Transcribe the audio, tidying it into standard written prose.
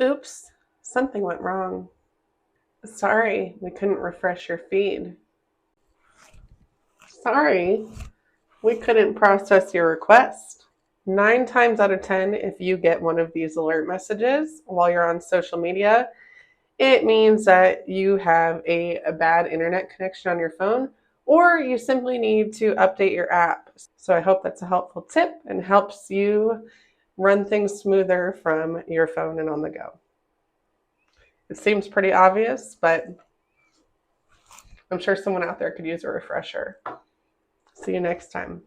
Oops, something went wrong. Sorry, we couldn't refresh your feed. Sorry, we couldn't process your request. 9 times out of 10, if you get one of these alert messages while you're on social media, it means that you have a bad internet connection on your phone, or you simply need to update your app. So I hope that's a helpful tip and helps you run things smoother from your phone and on the go. It seems pretty obvious, but I'm sure someone out there could use a refresher. See you next time.